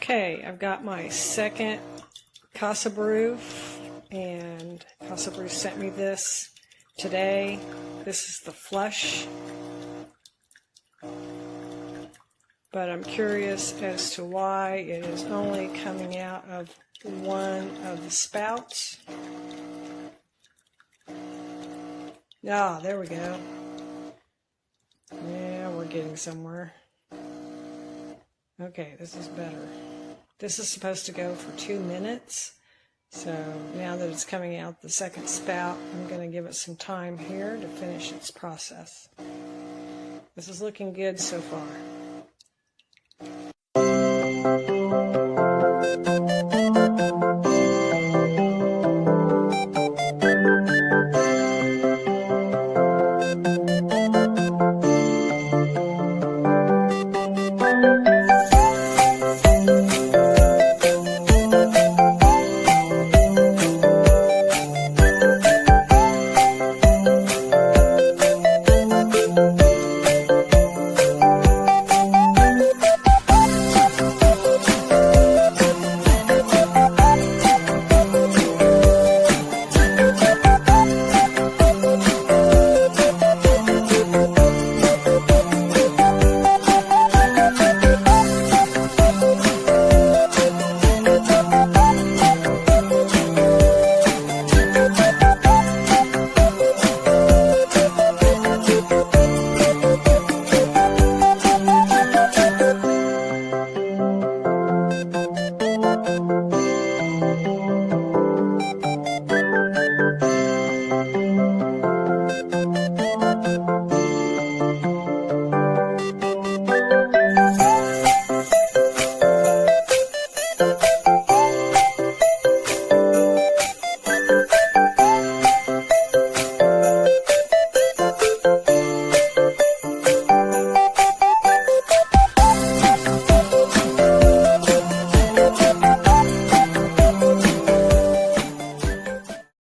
Okay, I've got my second CASABREW, and CASABREW sent me this today. This is the flush, but I'm curious as to why it is only coming out of one of the spouts. Ah, there we go. Yeah, we're getting somewhere. Okay, this is better. This is supposed to go for 2 minutes. So now that it's coming out the second spout, I'm going to give it some time here to finish its process. This is looking good so far.